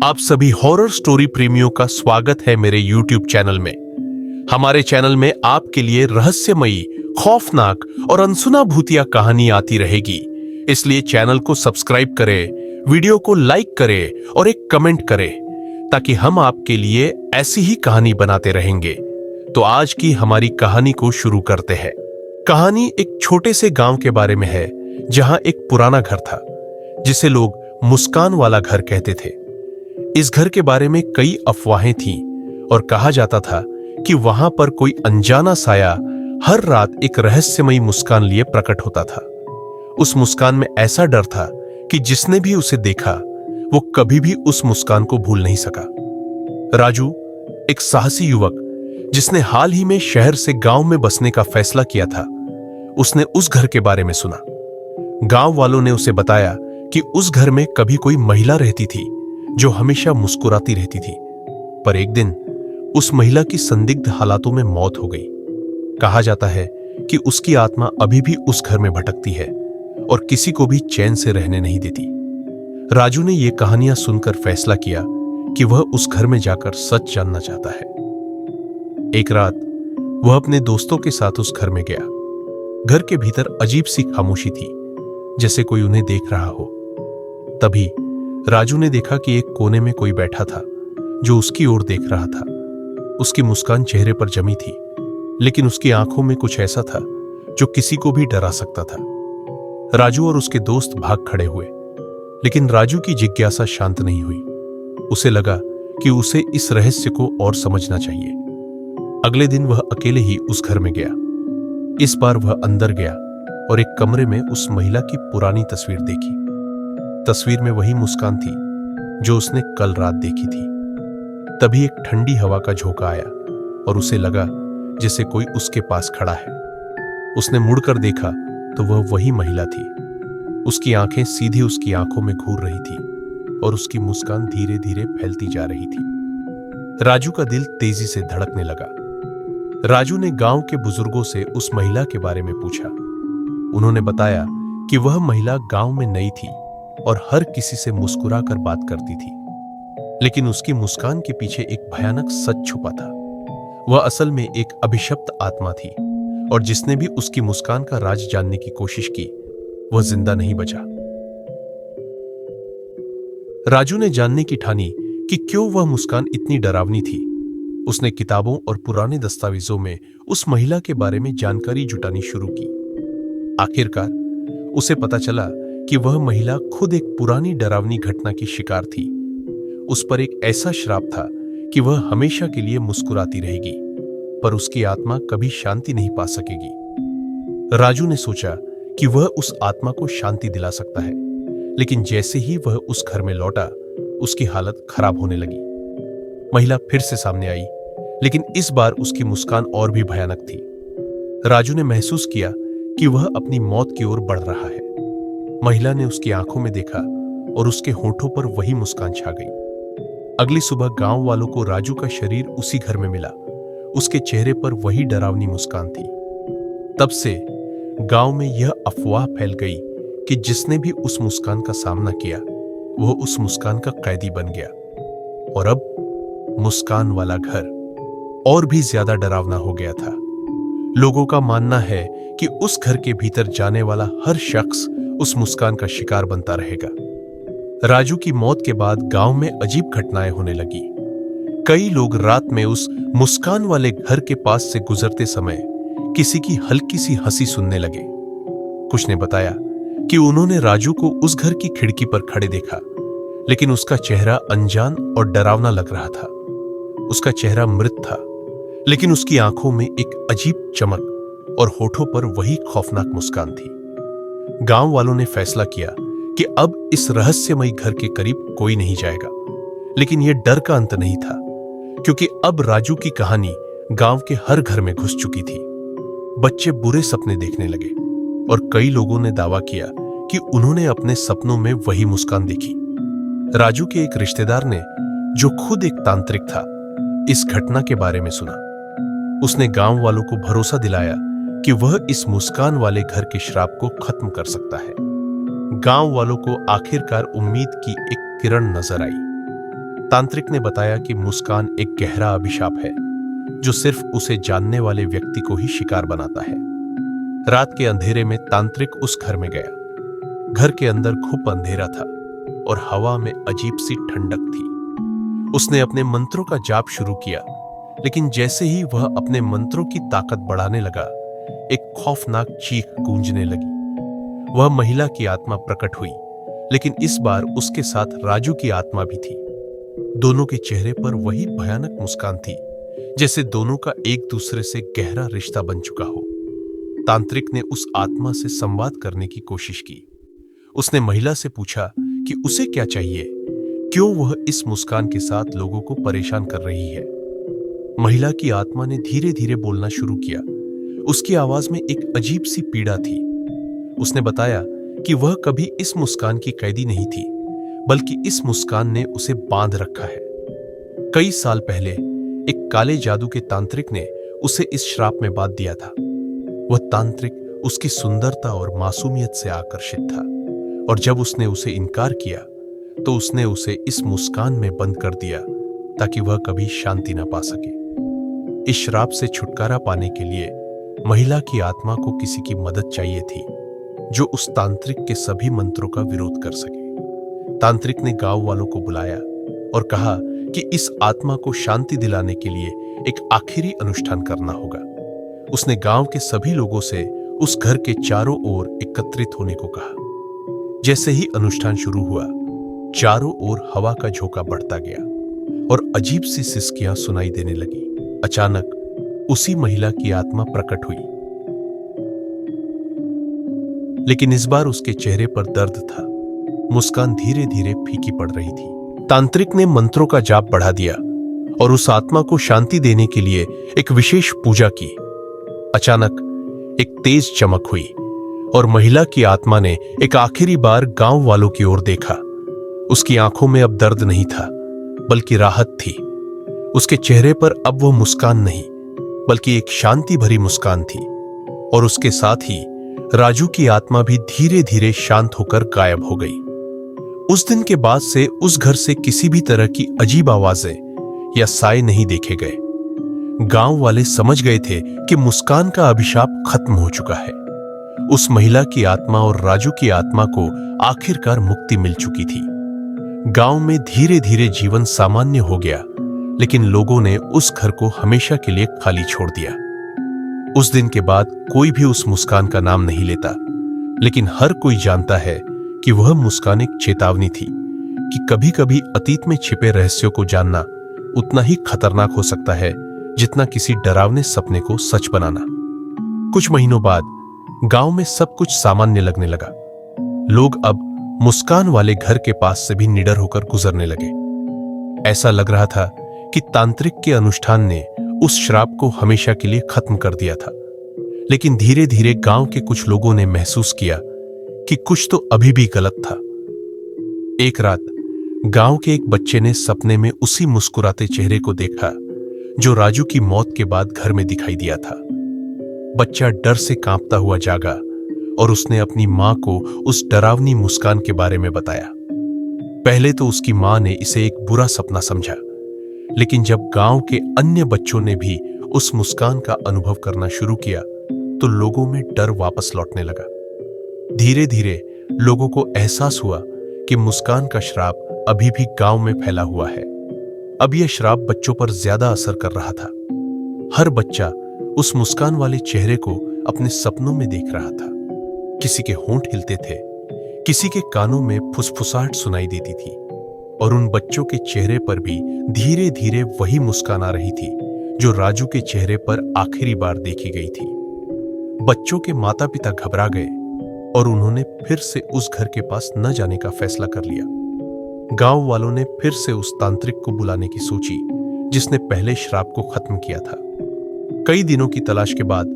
आप सभी horror story प्रेमियों का स्वागत है मेरे YouTube चैनल में। हमारे चैनल में आपके लिए रहस्यमयी, खौफनाक और अनसुना भूतिया कहानी आती रहेगी। इसलिए चैनल को सब्सक्राइब करें, वीडियो को लाइक करें और एक कमेंट करें ताकि हम आपके लिए ऐसी ही कहानी बनाते रहेंगे। तो आज की हमारी कहानी को शुरू करते हैं। कहानी एक छोटे से गांव के बारे में है जहां एक पुराना घर था जिसे लोग मुस्कान वाला घर कहते थे। इस घर के बारे में कई अफवाहें थीं और कहा जाता था कि वहां पर कोई अनजाना साया हर रात एक रहस्यमयी मुस्कान लिए प्रकट होता था। उस मुस्कान में ऐसा डर था कि जिसने भी उसे देखा वो कभी भी उस मुस्कान को भूल नहीं सका। राजू, एक साहसी युवक जिसने हाल ही में शहर से गांव में बसने का फैसला किया था, उसने उस घर के बारे में सुना। गांव वालों ने उसे बताया कि उस घर में कभी कोई महिला रहती थी जो हमेशा मुस्कुराती रहती थी। पर एक दिन उस महिला की संदिग्ध हालातों में मौत हो गई। कहा जाता है कि उसकी आत्मा अभी भी उस घर में भटकती है और किसी को भी चैन से रहने नहीं देती। राजू ने ये कहानियां सुनकर फैसला किया कि वह उस घर में जाकर सच जानना चाहता है। एक रात वह अपने दोस्तों के साथ उस घर में गया। घर के भीतर अजीब सी खामोशी थी, जैसे कोई उन्हें देख रहा हो। तभी राजू ने देखा कि एक कोने में कोई बैठा था जो उसकी ओर देख रहा था। उसकी मुस्कान चेहरे पर जमी थी, लेकिन उसकी आंखों में कुछ ऐसा था जो किसी को भी डरा सकता था। राजू और उसके दोस्त भाग खड़े हुए, लेकिन राजू की जिज्ञासा शांत नहीं हुई। उसे लगा कि उसे इस रहस्य को और समझना चाहिए। अगले दिन वह अकेले ही उस घर में गया। इस बार वह अंदर गया और एक कमरे में उस महिला की पुरानी तस्वीर देखी। तस्वीर में वही मुस्कान थी जो उसने कल रात देखी थी। तभी एक ठंडी हवा का झोंका आया और उसे लगा जैसे कोई उसके पास खड़ा है। उसने मुड़कर देखा तो वह वही महिला थी। उसकी आंखें सीधी उसकी आंखों में घूर रही थी और उसकी मुस्कान धीरे धीरे फैलती जा रही थी। राजू का दिल तेजी से धड़कने लगा। राजू ने गांव के बुजुर्गों से उस महिला के बारे में पूछा। उन्होंने बताया कि वह महिला गांव में नई थी और हर किसी से मुस्कुराकर बात करती थी, लेकिन उसकी मुस्कान के पीछे एक भयानक सच छुपा था। वह असल में एक अभिशप्त आत्मा थी और जिसने भी उसकी मुस्कान का राज जानने की कोशिश की वह जिंदा नहीं बचा। राजू ने जानने की ठानी कि क्यों वह मुस्कान इतनी डरावनी थी। उसने किताबों और पुराने दस्तावेजों में उस महिला के बारे में जानकारी जुटानी शुरू की। आखिरकार उसे पता चला कि वह महिला खुद एक पुरानी डरावनी घटना की शिकार थी। उस पर एक ऐसा श्राप था कि वह हमेशा के लिए मुस्कुराती रहेगी, पर उसकी आत्मा कभी शांति नहीं पा सकेगी। राजू ने सोचा कि वह उस आत्मा को शांति दिला सकता है, लेकिन जैसे ही वह उस घर में लौटा उसकी हालत खराब होने लगी। महिला फिर से सामने आई, लेकिन इस बार उसकी मुस्कान और भी भयानक थी। राजू ने महसूस किया कि वह अपनी मौत की ओर बढ़ रहा है। महिला ने उसकी आंखों में देखा और उसके होठों पर वही मुस्कान छा गई। अगली सुबह गांव वालों को राजू का शरीर उसी घर में मिला। उसके चेहरे पर वही डरावनी मुस्कान थी। तब से गांव में यह अफवाह फैल गई कि जिसने भी उस मुस्कान का सामना किया वह उस मुस्कान का कैदी बन गया। और अब मुस्कान वाला घर और भी ज्यादा डरावना हो गया था। लोगों का मानना है कि उस घर के भीतर जाने वाला हर शख्स उस मुस्कान का शिकार बनता रहेगा। राजू की मौत के बाद गांव में अजीब घटनाएं होने लगी। कई लोग रात में उस मुस्कान वाले घर के पास से गुजरते समय किसी की हल्की सी हंसी सुनने लगे। कुछ ने बताया कि उन्होंने राजू को उस घर की खिड़की पर खड़े देखा, लेकिन उसका चेहरा अनजान और डरावना लग रहा था। उसका चेहरा मृत था, लेकिन उसकी आंखों में एक अजीब चमक और होठों पर वही खौफनाक मुस्कान थी। गांव वालों ने फैसला किया कि अब इस रहस्यमयी घर के करीब कोई नहीं जाएगा। लेकिन यह डर का अंत नहीं था, क्योंकि अब राजू की कहानी गांव के हर घर में घुस चुकी थी। बच्चे बुरे सपने देखने लगे और कई लोगों ने दावा किया कि उन्होंने अपने सपनों में वही मुस्कान देखी। राजू के एक रिश्तेदार ने, जो खुद एक तांत्रिक था, इस घटना के बारे में सुना। उसने गांव वालों को भरोसा दिलाया कि वह इस मुस्कान वाले घर के श्राप को खत्म कर सकता है। गांव वालों को आखिरकार उम्मीद की एक किरण नजर आई। तांत्रिक ने बताया कि मुस्कान एक गहरा अभिशाप है जो सिर्फ उसे जानने वाले व्यक्ति को ही शिकार बनाता है। रात के अंधेरे में तांत्रिक उस घर में गया। घर के अंदर खूब अंधेरा था और हवा में अजीब सी ठंडक थी। उसने अपने मंत्रों का जाप शुरू किया, लेकिन जैसे ही वह अपने मंत्रों की ताकत बढ़ाने लगा, एक खौफनाक चीख गूंजने लगी। वह महिला की आत्मा प्रकट हुई, लेकिन इस बार उसके साथ राजू की आत्मा भी थी। दोनों के चेहरे पर वही भयानक मुस्कान थी, जैसे दोनों का एक दूसरे से गहरा रिश्ता बन चुका हो। तांत्रिक ने उस आत्मा से संवाद करने की कोशिश की। उसने महिला से पूछा कि उसे क्या चाहिए, क्यों वह इस मुस्कान के साथ लोगों को परेशान कर रही है। महिला की आत्मा ने धीरे धीरे बोलना शुरू किया। उसकी आवाज में एक अजीब सी पीड़ा थी। उसने बताया कि वह कभी इस मुस्कान की कैदी नहीं थी, बल्कि इस मुस्कान ने उसे बांध रखा है। कई साल पहले एक काले जादू के तांत्रिक ने उसे इस श्राप में बांध दिया था। वह तांत्रिक उसकी सुंदरता और मासूमियत से आकर्षित था, और जब उसने उसे इनकार किया तो उसने उसे इस मुस्कान में बंद कर दिया ताकि वह कभी शांति न पा सके। इस श्राप से छुटकारा पाने के लिए महिला की आत्मा को किसी की मदद चाहिए थी जो उस तांत्रिक के सभी मंत्रों का विरोध कर सके। तांत्रिक ने गांव वालों को बुलाया और कहा कि इस आत्मा को शांति दिलाने के लिए एक आखिरी अनुष्ठान करना होगा। उसने गांव के सभी लोगों से उस घर के चारों ओर एकत्रित होने को कहा। जैसे ही अनुष्ठान शुरू हुआ, चारों ओर हवा का झोंका बढ़ता गया और अजीब सी सिसकियां सुनाई देने लगी। अचानक उसी महिला की आत्मा प्रकट हुई, लेकिन इस बार उसके चेहरे पर दर्द था। मुस्कान धीरे धीरे फीकी पड़ रही थी। तांत्रिक ने मंत्रों का जाप बढ़ा दिया और उस आत्मा को शांति देने के लिए एक विशेष पूजा की। अचानक एक तेज चमक हुई और महिला की आत्मा ने एक आखिरी बार गांव वालों की ओर देखा। उसकी आंखों में अब दर्द नहीं था, बल्कि राहत थी। उसके चेहरे पर अब वो मुस्कान नहीं, बल्कि एक शांति भरी मुस्कान थी। और उसके साथ ही राजू की आत्मा भी धीरे धीरे शांत होकर गायब हो गई। उस दिन के बाद से उस घर से किसी भी तरह की अजीब आवाजें या साए नहीं देखे गए। गांव वाले समझ गए थे कि मुस्कान का अभिशाप खत्म हो चुका है। उस महिला की आत्मा और राजू की आत्मा को आखिरकार मुक्ति मिल चुकी थी। गांव में धीरे धीरे जीवन सामान्य हो गया, लेकिन लोगों ने उस घर को हमेशा के लिए खाली छोड़ दिया। उस दिन के बाद कोई भी उस मुस्कान का नाम नहीं लेता, लेकिन हर कोई जानता है कि वह मुस्कान एक चेतावनी थी कि कभी कभी अतीत में छिपे रहस्यों को जानना उतना ही खतरनाक हो सकता है जितना किसी डरावने सपने को सच बनाना। कुछ महीनों बाद गांव में सब कुछ सामान्य लगने लगा। लोग अब मुस्कान वाले घर के पास से भी निडर होकर गुजरने लगे। ऐसा लग रहा था कि तांत्रिक के अनुष्ठान ने उस श्राप को हमेशा के लिए खत्म कर दिया था। लेकिन धीरे धीरे गांव के कुछ लोगों ने महसूस किया कि कुछ तो अभी भी गलत था। एक रात गांव के एक बच्चे ने सपने में उसी मुस्कुराते चेहरे को देखा जो राजू की मौत के बाद घर में दिखाई दिया था। बच्चा डर से कांपता हुआ जागा और उसने अपनी मां को उस डरावनी मुस्कान के बारे में बताया। पहले तो उसकी मां ने इसे एक बुरा सपना समझा, लेकिन जब गांव के अन्य बच्चों ने भी उस मुस्कान का अनुभव करना शुरू किया तो लोगों में डर वापस लौटने लगा। धीरे धीरे लोगों को एहसास हुआ कि मुस्कान का श्राप अभी भी गांव में फैला हुआ है। अब यह श्राप बच्चों पर ज्यादा असर कर रहा था। हर बच्चा उस मुस्कान वाले चेहरे को अपने सपनों में देख रहा था। किसी के होंठ हिलते थे, किसी के कानों में फुसफुसाहट सुनाई देती थी, और उन बच्चों के चेहरे पर भी धीरे धीरे वही मुस्कान आ रही थी जो राजू के चेहरे पर आखिरी बार देखी गई थी। बच्चों के माता पिता घबरा गए और उन्होंने फिर से उस घर के पास न जाने का फैसला कर लिया। गांव वालों ने फिर से उस तांत्रिक को बुलाने की सोची जिसने पहले श्राप को खत्म किया था। कई दिनों की तलाश के बाद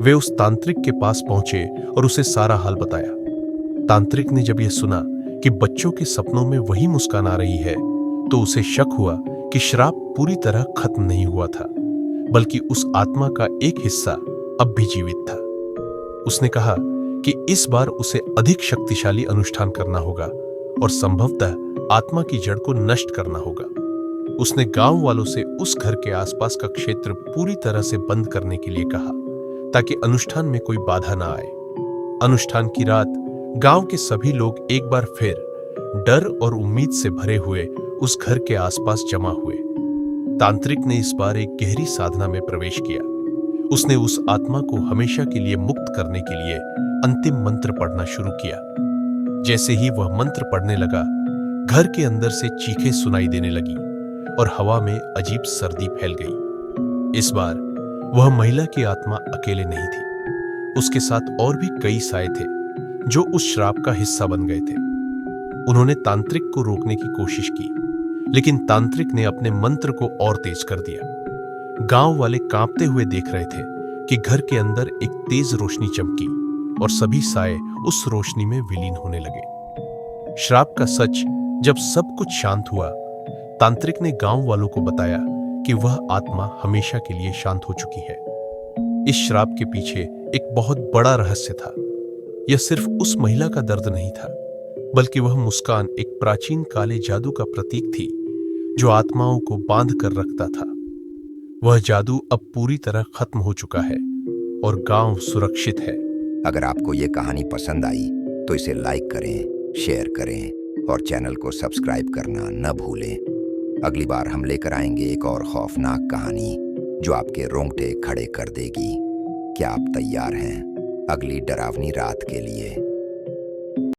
वे उस तांत्रिक के पास पहुंचे और उसे सारा हाल बताया। तांत्रिक ने जब यह सुना कि बच्चों के सपनों में वही मुस्कान आ रही है तो उसे शक हुआ कि श्राप पूरी तरह खत्म नहीं हुआ था, बल्कि उस आत्मा का एक हिस्सा अब भी जीवित था। उसने कहा कि इस बार उसे अधिक शक्तिशाली अनुष्ठान करना होगा और संभवतः आत्मा की जड़ को नष्ट करना होगा। उसने गांव वालों से उस घर के आसपास का क्षेत्र पूरी तरह से बंद करने के लिए कहा ताकि अनुष्ठान में कोई बाधा ना आए। अनुष्ठान की रात गांव के सभी लोग एक बार फिर डर और उम्मीद से भरे हुए उस घर के आसपास जमा हुए। तांत्रिक ने इस बार एक गहरी साधना में प्रवेश किया। उसने उस आत्मा को हमेशा के लिए मुक्त करने के लिए अंतिम मंत्र पढ़ना शुरू किया। जैसे ही वह मंत्र पढ़ने लगा, घर के अंदर से चीखें सुनाई देने लगी और हवा में अजीब सर्दी फैल गई। इस बार वह महिला की आत्मा अकेले नहीं थी। उसके साथ और भी कई साए थे जो उस श्राप का हिस्सा बन गए थे। उन्होंने तांत्रिक को रोकने की कोशिश की, लेकिन तांत्रिक ने अपने मंत्र को और तेज कर दिया। गांव वाले कांपते हुए देख रहे थे कि घर के अंदर एक तेज रोशनी चमकी और सभी साए उस रोशनी में विलीन होने लगे। श्राप का सच जब सब कुछ शांत हुआ, तांत्रिक ने गांव वालों को बताया कि वह आत्मा हमेशा के लिए शांत हो चुकी है। इस श्राप के पीछे एक बहुत बड़ा रहस्य था। यह सिर्फ उस महिला का दर्द नहीं था, बल्कि वह मुस्कान एक प्राचीन काले जादू का प्रतीक थी जो आत्माओं को बांध कर रखता था। वह जादू अब पूरी तरह खत्म हो चुका है और गांव सुरक्षित है। अगर आपको ये कहानी पसंद आई तो इसे लाइक करें, शेयर करें और चैनल को सब्सक्राइब करना न भूलें। अगली बार हम लेकर आएंगे एक और खौफनाक कहानी जो आपके रोंगटे खड़े कर देगी। क्या आप तैयार हैं अगली डरावनी रात के लिए?